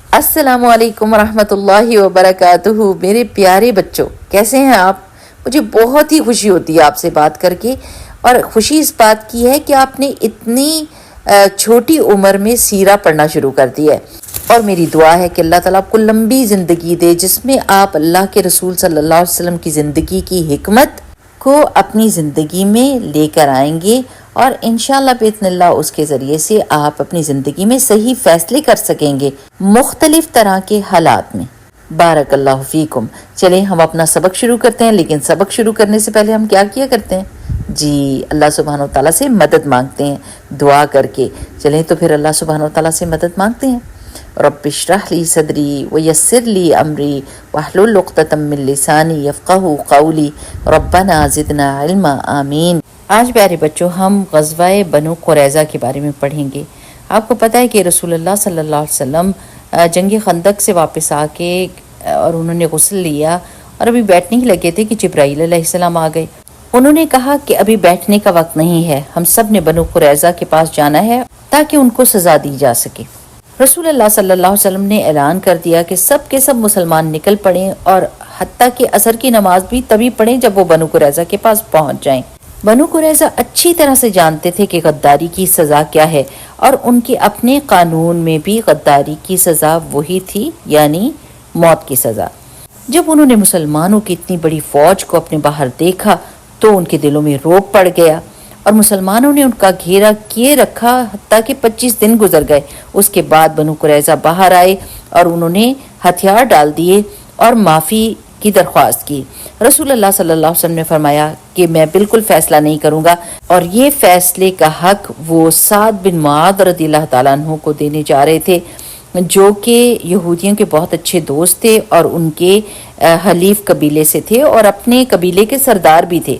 السلام علیکم ورحمۃ اللہ وبرکاتہ۔ میرے پیارے بچوں، کیسے ہیں آپ؟ مجھے بہت ہی خوشی ہوتی ہے آپ سے بات کر کے، اور خوشی اس بات کی ہے کہ آپ نے اتنی چھوٹی عمر میں سیرہ پڑھنا شروع کر دی ہے، اور میری دعا ہے کہ اللہ تعالیٰ آپ کو لمبی زندگی دے جس میں آپ اللہ کے رسول صلی اللہ علیہ وسلم کی زندگی کی حکمت کو اپنی زندگی میں لے کر آئیں گے، اور انشاءاللہ باذن اللہ اس کے ذریعے سے آپ اپنی زندگی میں صحیح فیصلے کر سکیں گے مختلف طرح کے حالات میں۔ بارک اللہ فیکم۔ چلیں ہم اپنا سبق شروع کرتے ہیں، لیکن سبق شروع کرنے سے پہلے ہم کیا کرتے ہیں؟ جی، اللہ سبحانہ و تعالیٰ سے مدد مانگتے ہیں دعا کر کے۔ چلیں تو پھر اللہ سبحانہ و تعالیٰ سے مدد مانگتے ہیں۔ رب اشرح لی صدری ویسر لی امری واحلل عقدۃ من لسانی یفقہوا قولی ربنا زدنا علما آمین۔ آج پیارے بچوں ہم غزوہ بنو قریظہ کے بارے میں پڑھیں گے۔ آپ کو پتہ ہے کہ رسول اللہ صلی اللہ علیہ وسلم جنگ خندق سے واپس آ کے اور انہوں نے غسل لیا اور ابھی بیٹھنے ہی لگے تھے کہ جبرائیل علیہ السلام آ گئے۔ انہوں نے کہا کہ ابھی بیٹھنے کا وقت نہیں ہے، ہم سب نے بنو قریظہ کے پاس جانا ہے تاکہ ان کو سزا دی جا سکے۔ رسول اللہ صلی اللہ علیہ وسلم نے اعلان کر دیا کہ سب کے سب مسلمان نکل پڑیں، اور حتیٰ کہ عصر کی نماز بھی تبھی پڑھیں جب وہ بنو قریظہ کے پاس پہنچ جائیں۔ بنو قریظہ اچھی طرح سے جانتے تھے کہ غداری کی سزا کیا ہے، اور ان کے اپنے قانون میں بھی غداری کی سزا وہی تھی، یعنی موت کی سزا۔ جب انہوں نے مسلمانوں کی اتنی بڑی فوج کو اپنے باہر دیکھا تو ان کے دلوں میں رعب پڑ گیا، اور مسلمانوں نے ان کا گھیرا کیے رکھا حتیٰ کہ 25 دن گزر گئے۔ اس کے بعد بنو قریظہ باہر آئے اور انہوں نے ہتھیار ڈال دیے اور معافی کی درخواست کی۔ رسول اللہ صلی اللہ علیہ وسلم نے فرمایا کہ میں بالکل فیصلہ نہیں کروں گا، اور یہ فیصلے کا حق وہ سعد بن معاذ رضی اللہ تعالیٰ عنہ کو دینے جا رہے تھے، جو کہ یہودیوں کے بہت اچھے دوست تھے اور ان کے حلیف قبیلے سے تھے اور اپنے قبیلے کے سردار بھی تھے۔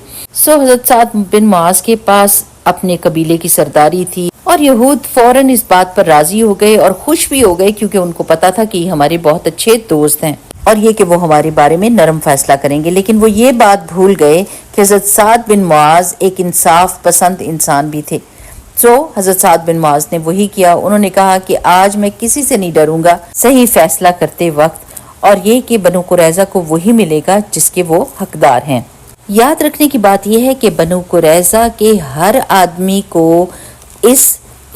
حضرت سعد بن معاذ کے پاس اپنے قبیلے کی سرداری تھی، اور یہود فوراً اس بات پر راضی ہو گئے اور خوش بھی ہو گئے، کیونکہ ان کو پتا تھا کہ یہ ہمارے بہت اچھے دوست ہیں اور یہ کہ وہ ہمارے بارے میں نرم فیصلہ کریں گے۔ لیکن وہ یہ بات بھول گئے کہ حضرت سعد بن معاذ ایک انصاف پسند انسان بھی تھے۔ حضرت سعد بن معاذ نے وہی کیا۔ انہوں نے کہا کہ آج میں کسی سے نہیں ڈروں گا صحیح فیصلہ کرتے وقت، اور یہ کہ بنو قریظہ کو وہی ملے گا جس کے وہ حقدار ہیں۔ یاد رکھنے کی بات یہ ہے کہ بنو قریظہ کے ہر آدمی کو اس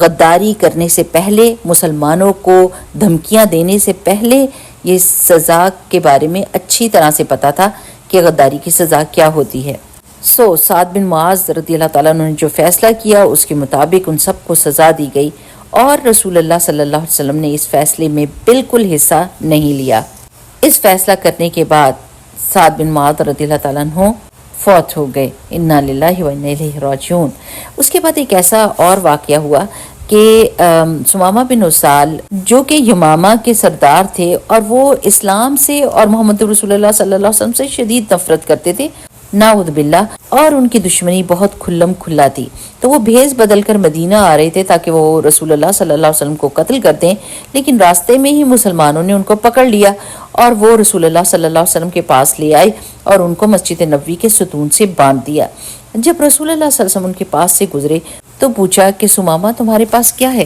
غداری کرنے سے پہلے، مسلمانوں کو دھمکیاں دینے سے پہلے، یہ سزا کے بارے میں اچھی طرح سے پتا تھا کہ غداری کی سزا کیا ہوتی ہے۔ سعد بن معاذ رضی اللہ تعالیٰ نے جو فیصلہ کیا اس کے مطابق ان سب کو سزا دی گئی، اور رسول اللہ صلی اللہ علیہ وسلم نے اس فیصلے میں بالکل حصہ نہیں لیا۔ اس فیصلہ کرنے کے بعد سعد بن معاذ رضی اللہ تعالیٰ عنہ فوت ہو گئے۔ انا للہ و انا الیہ راجعون۔ اس کے بعد ایک ایسا اور واقعہ ہوا کہ ثمامہ بن اسال جو کہ یمامہ کے سردار تھے، اور وہ اسلام سے اور محمد رسول اللہ صلی اللہ علیہ وسلم سے شدید نفرت کرتے تھے، نعوذ باللہ، اور ان کی دشمنی بہت کھلم کھلا تھی، تو وہ بھیس بدل کر مدینہ آ رہے تھے تاکہ وہ رسول اللہ صلی اللہ علیہ وسلم کو قتل کر دیں، لیکن راستے میں ہی مسلمانوں نے ان کو پکڑ لیا اور وہ رسول اللہ صلی اللہ علیہ وسلم کے پاس لے آئے اور ان کو مسجد نبوی کے ستون سے باندھ دیا۔ جب رسول اللہ صلی اللہ علیہ وسلم ان کے پاس سے گزرے تو پوچھا کہ ثمامہ تمہارے پاس کیا ہے؟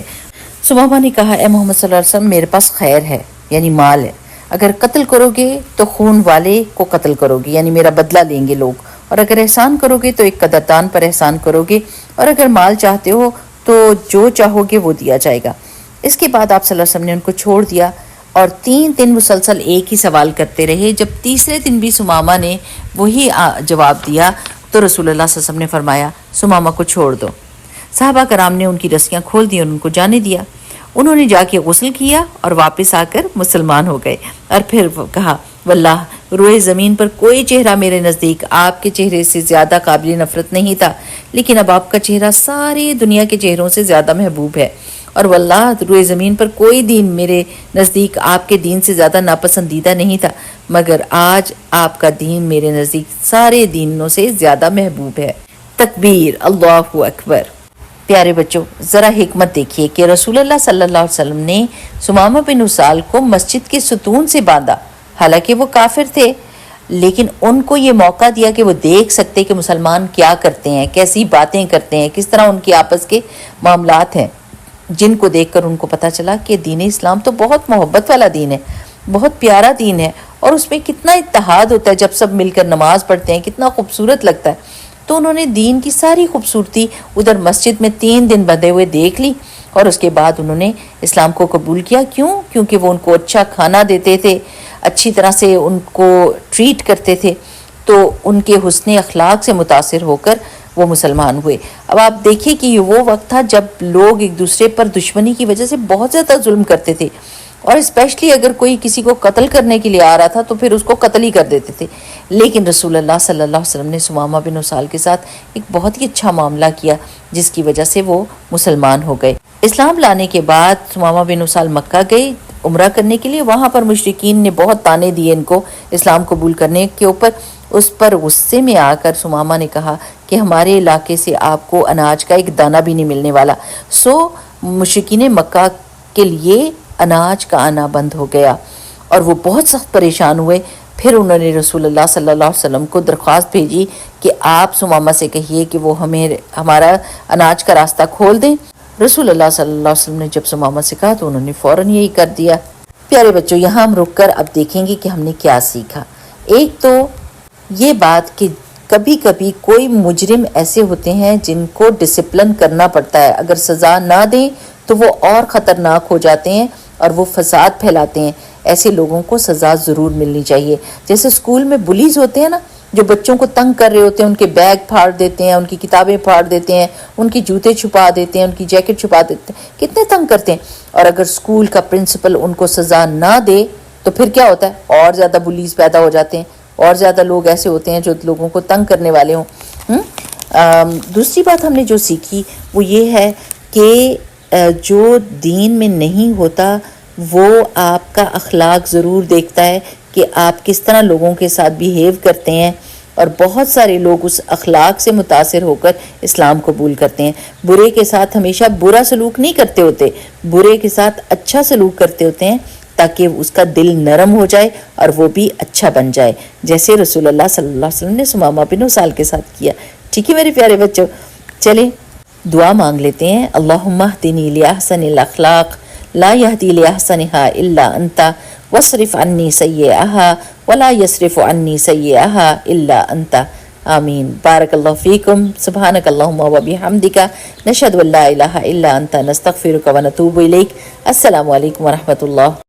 ثمامہ نے کہا، اے محمد صلی اللہ علیہ وسلم، میرے پاس خیر ہے، یعنی مال ہے، اگر قتل کرو گے تو خون والے کو قتل کرو گے، یعنی میرا بدلہ لیں گے لوگ، اور اگر احسان کرو گے تو ایک قدردان پر احسان کرو گے، اور اگر مال چاہتے ہو تو جو چاہو گے وہ دیا جائے گا۔ اس کے بعد آپ صلی اللہ علیہ وسلم نے ان کو چھوڑ دیا، اور 3 دن مسلسل ایک ہی سوال کرتے رہے۔ جب تیسرے دن بھی ثمامہ نے وہی جواب دیا تو رسول اللہ صلی اللہ علیہ وسلم نے فرمایا ثمامہ کو چھوڑ دو۔ صحابہ کرام نے ان کی رسیاں کھول دی اور ان کو جانے دیا۔ انہوں نے جا کے غسل کیا اور واپس آ کر مسلمان ہو گئے، اور پھر کہا، واللہ روئے زمین پر کوئی چہرہ میرے نزدیک آپ کے چہرے سے زیادہ قابل نفرت نہیں تھا، لیکن اب آپ کا چہرہ ساری دنیا کے چہروں سے زیادہ محبوب ہے، اور واللہ روئے زمین پر کوئی دین میرے نزدیک آپ کے دین سے زیادہ ناپسندیدہ نہیں تھا، مگر آج آپ کا دین میرے نزدیک سارے دینوں سے زیادہ محبوب ہے۔ تکبیر، اللہ اکبر۔ پیارے بچوں، ذرا حکمت دیکھیے کہ رسول اللہ صلی اللہ علیہ وسلم نے ثمامہ بن اسال کو مسجد کے ستون سے باندھا، حالانکہ وہ کافر تھے، لیکن ان کو یہ موقع دیا کہ وہ دیکھ سکتے کہ مسلمان کیا کرتے ہیں، کیسی باتیں کرتے ہیں، کس طرح ان کے آپس کے معاملات ہیں۔ جن کو دیکھ کر ان کو پتہ چلا کہ دین اسلام تو بہت محبت والا دین ہے، بہت پیارا دین ہے، اور اس میں کتنا اتحاد ہوتا ہے جب سب مل کر نماز پڑھتے ہیں، کتنا خوبصورت لگتا ہے۔ تو انہوں نے دین کی ساری خوبصورتی ادھر مسجد میں 3 دن بندھے ہوئے دیکھ لی، اور اس کے بعد انہوں نے اسلام کو قبول کیا۔ کیوں؟ کیونکہ وہ ان کو اچھا کھانا دیتے تھے، اچھی طرح سے ان کو ٹریٹ کرتے تھے، تو ان کے حسن اخلاق سے متاثر ہو کر وہ مسلمان ہوئے۔ اب آپ دیکھیں کہ یہ وہ وقت تھا جب لوگ ایک دوسرے پر دشمنی کی وجہ سے بہت زیادہ ظلم کرتے تھے، اور اسپیشلی اگر کوئی کسی کو قتل کرنے کے لیے آ رہا تھا تو پھر اس کو قتل ہی کر دیتے تھے۔ لیکن رسول اللہ صلی اللہ علیہ وسلم نے ثمامہ بن اسال کے ساتھ ایک بہت ہی اچھا معاملہ کیا، جس کی وجہ سے وہ مسلمان ہو گئے۔ اسلام لانے کے بعد ثمامہ بن اسال مکہ گئے عمرہ کرنے کے لیے۔ وہاں پر مشرکین نے بہت طعنے دیے ان کو اسلام قبول کرنے کے اوپر۔ اس پر غصے میں آ کر ثمامہ نے کہا کہ ہمارے علاقے سے آپ کو اناج کا ایک دانہ بھی نہیں ملنے والا۔ سو مشرکین مکہ کے لیے اناج کا آنا بند ہو گیا، اور وہ بہت سخت پریشان ہوئے۔ پھر انہوں نے رسول اللہ صلی اللہ علیہ وسلم کو درخواست بھیجی کہ آپ ثمامہ سے کہیے کہ وہ ہمارا اناج کا راستہ کھول دیں۔ رسول اللہ صلی اللہ علیہ وسلم نے جب ثمامہ سے کہا تو انہوں نے فوراً یہی کر دیا۔ پیارے بچوں، یہاں ہم رک کر اب دیکھیں گے کہ ہم نے کیا سیکھا۔ ایک تو یہ بات کہ کبھی کبھی کوئی مجرم ایسے ہوتے ہیں جن کو ڈسپلن کرنا پڑتا ہے، اگر سزا نہ دیں تو وہ اور خطرناک ہو جاتے ہیں اور وہ فساد پھیلاتے ہیں۔ ایسے لوگوں کو سزا ضرور ملنی چاہیے۔ جیسے اسکول میں بلیز ہوتے ہیں نا، جو بچوں کو تنگ کر رہے ہوتے ہیں، ان کے بیگ پھاڑ دیتے ہیں، ان کی کتابیں پھاڑ دیتے ہیں، ان کی جوتے چھپا دیتے ہیں، ان کی جیکٹ چھپا دیتے ہیں، کتنے تنگ کرتے ہیں۔ اور اگر اسکول کا پرنسپل ان کو سزا نہ دے تو پھر کیا ہوتا ہے؟ اور زیادہ بلیز پیدا ہو جاتے ہیں، اور زیادہ لوگ ایسے ہوتے ہیں جو لوگوں کو تنگ کرنے والے ہوں۔ دوسری بات ہم نے جو سیکھی وہ یہ ہے کہ جو دین میں نہیں ہوتا وہ آپ کا اخلاق ضرور دیکھتا ہے کہ آپ کس طرح لوگوں کے ساتھ بیہیو کرتے ہیں، اور بہت سارے لوگ اس اخلاق سے متاثر ہو کر اسلام قبول کرتے ہیں۔ برے کے ساتھ ہمیشہ برا سلوک نہیں کرتے ہوتے، برے کے ساتھ اچھا سلوک کرتے ہوتے ہیں تاکہ اس کا دل نرم ہو جائے اور وہ بھی اچھا بن جائے، جیسے رسول اللہ صلی اللہ علیہ وسلم نے ثمامہ بن اسال کے ساتھ کیا۔ ٹھیک ہے میرے پیارے بچوں، چلیں دعا مانگ لیتے ہیں۔ اللہم اہدنی لاحسن الاخلاق لا یہدی لاحسنہا الا انت واصرف عنی سیئہا ولا یصرف عنی سیئہا الا انت، آمین۔ بارک اللہ فیکم، سبحانک اللہم وبحمدک، نشہد ان لا الہ الا انت، نستغفرک ونتوب الیک۔ السلام علیکم ورحمۃ اللہ۔